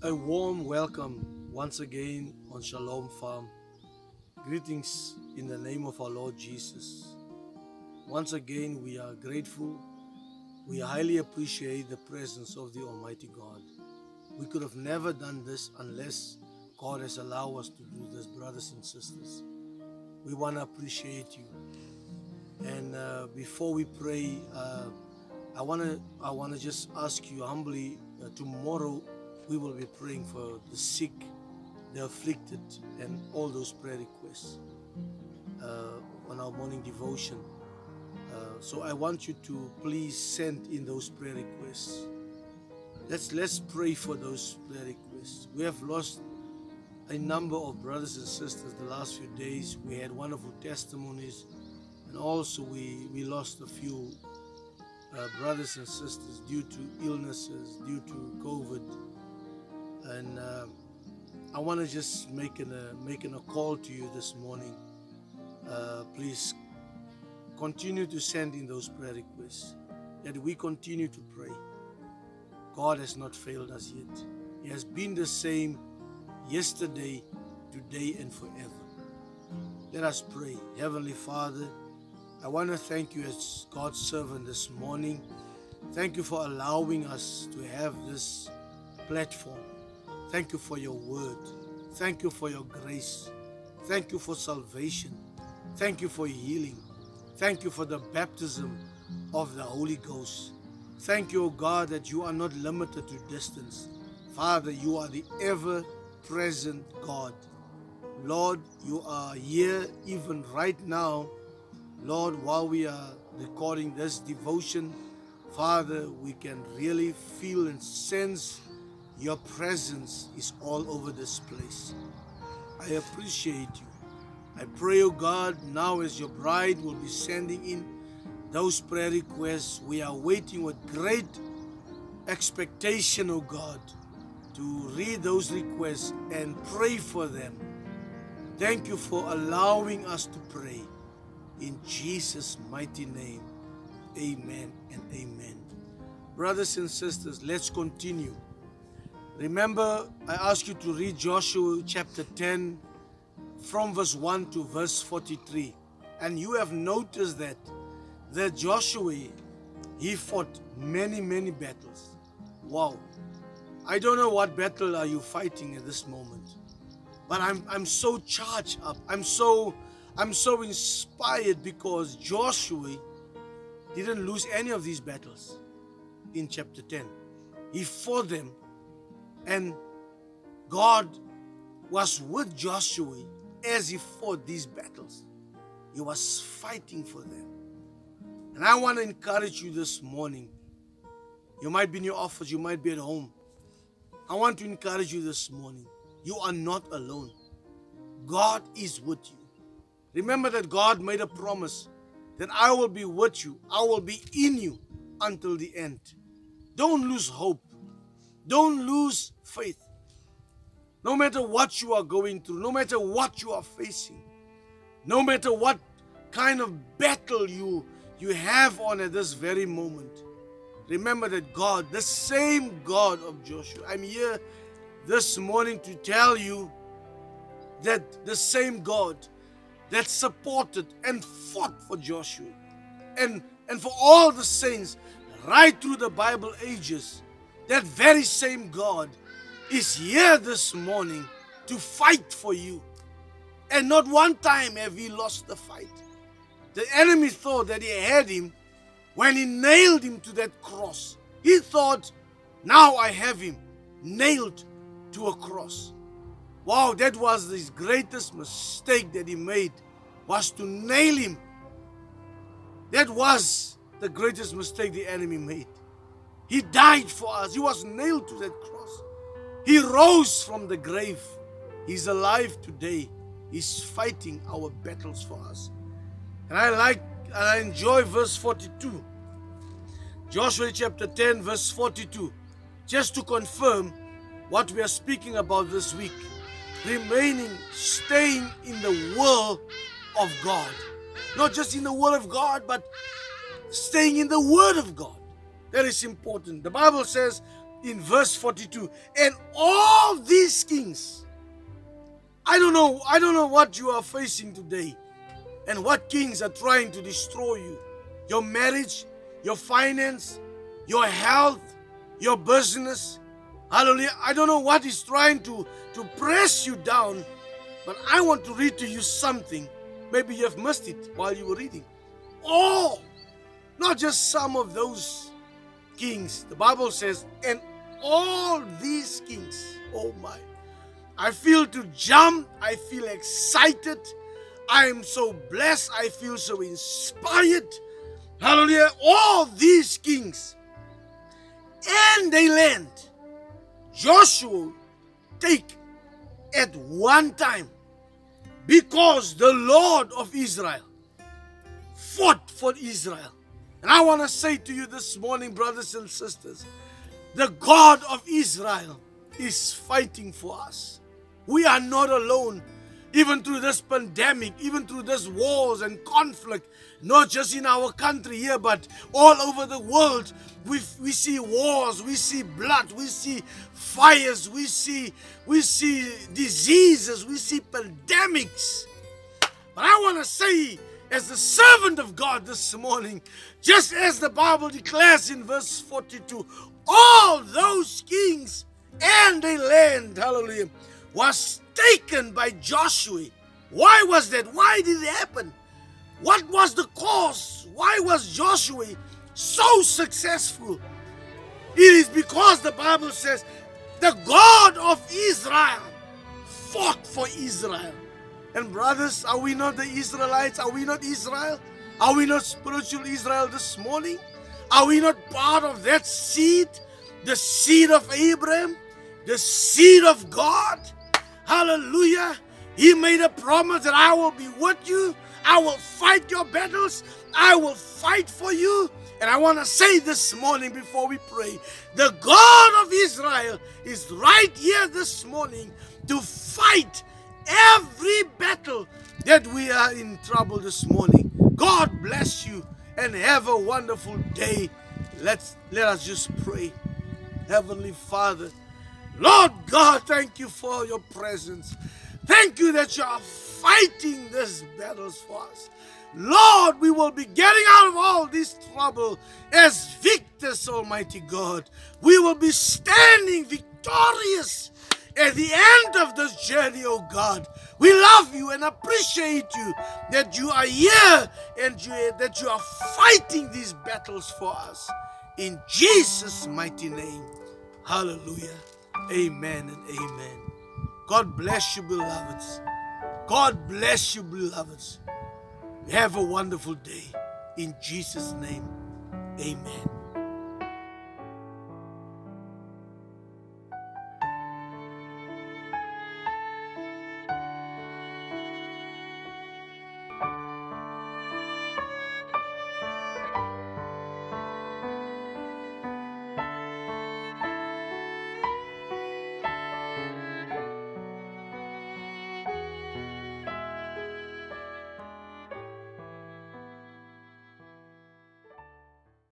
A warm welcome once again on Shalom Farm. Greetings in the name of our Lord Jesus. Once again, we are grateful. We highly appreciate the presence of the Almighty God. We could have never done this unless God has allowed us to do this, brothers and sisters. We want to appreciate you. And before we pray, I want to just ask you humbly. Tomorrow we will be praying for the sick, the afflicted, and all those prayer requests on our morning devotion. So I want you to please send in those prayer requests. Let's pray for those prayer requests. We have lost a number of brothers and sisters the last few days. We had wonderful testimonies, and also we lost a few brothers and sisters due to illnesses, due to COVID. And I want to just making a call to you this morning. Please continue to send in those prayer requests, that we continue to pray. God has not failed us yet. He has been the same yesterday, today, and forever. Let us pray. Heavenly Father, I want to thank you as God's servant this morning. Thank you for allowing us to have this platform. Thank you for your word. Thank you for your grace. Thank you for salvation. Thank you for healing. Thank you for the baptism of the Holy Ghost. Thank you, O God, that you are not limited to distance. Father, you are the ever-present God. Lord, you are here even right now. Lord, while we are recording this devotion, Father, we can really feel and sense your presence is all over this place. I appreciate you. I pray, O God, now as your bride will be sending in those prayer requests, we are waiting with great expectation, O God, to read those requests and pray for them. Thank you for allowing us to pray. In Jesus' mighty name, amen and amen. Brothers and sisters, let's continue. Remember, I asked you to read Joshua chapter 10 from verse 1 to verse 43. And you have noticed that Joshua, he fought many battles. Wow. I don't know what battle are you fighting at this moment, but I'm so charged up. I'm so inspired because Joshua didn't lose any of these battles in chapter 10. He fought them, and God was with Joshua as he fought these battles. He was fighting for them. And I want to encourage you this morning. You might be in your office, you might be at home. I want to encourage you this morning. You are not alone. God is with you. Remember that God made a promise that I will be with you. I will be in you until the end. Don't lose hope. Don't lose faith. No matter what you are going through, no matter what you are facing, no matter what kind of battle you have on at this very moment, remember that God, the same God of Joshua, I'm here this morning to tell you that the same God that supported and fought for Joshua and for all the saints right through the Bible ages, that very same God is here this morning to fight for you. And not one time have he lost the fight. The enemy thought that he had him when he nailed him to that cross. He thought, now I have him nailed to a cross. Wow, that was his greatest mistake that he made, was to nail him. That was the greatest mistake the enemy made. He died for us. He was nailed to that cross. He rose from the grave. He's alive today. He's fighting our battles for us. And I enjoy verse 42. Joshua chapter 10 verse 42. Just to confirm what we are speaking about this week. Staying in the will of God. Not just in the will of God, but staying in the word of God. That is important. The Bible says in verse 42. And all these kings, I don't know what you are facing today and what kings are trying to destroy you. Your marriage, your finance, your health, your business. Hallelujah. I don't know what is trying to press you down, but I want to read to you something. Maybe you have missed it while you were reading. All, not just some of those kings. The Bible says, and all these kings. Oh my. I feel to jump. I feel excited. I am so blessed. I feel so inspired. Hallelujah. All these kings. And they land. Joshua take at one time, because the Lord of Israel fought for Israel. And I want to say to you this morning, brothers and sisters, the God of Israel is fighting for us. We are not alone. Even through this pandemic, even through this wars and conflict, not just in our country here, but all over the world, we see wars, we see blood, we see fires, we see diseases, we see pandemics. But I want to say, as the servant of God this morning, just as the Bible declares in verse 42, all those kings and their land, hallelujah, was taken by Joshua. Why was that? Why did it happen? What was the cause? Why was Joshua so successful? It is because the Bible says the God of Israel fought for Israel. And brothers, are we not the Israelites? Are we not Israel? Are we not spiritual Israel this morning? Are we not part of that seed? The seed of Abraham? The seed of God? Hallelujah. He made a promise that I will be with you. I will fight your battles. I will fight for you. And I want to say this morning before we pray, the God of Israel is right here this morning to fight every battle that we are in trouble this morning. God bless you and have a wonderful day. Let us just pray. Heavenly Father, Lord God, thank you for your presence. Thank you that you are fighting these battles for us. Lord, we will be getting out of all this trouble as victors, Almighty God. We will be standing victorious at the end of this journey, oh God. We love you and appreciate you that you are here and that you are fighting these battles for us. In Jesus' mighty name, hallelujah. Amen and amen. God bless you, beloveds. God bless you, beloveds. Have a wonderful day. In Jesus' name, amen.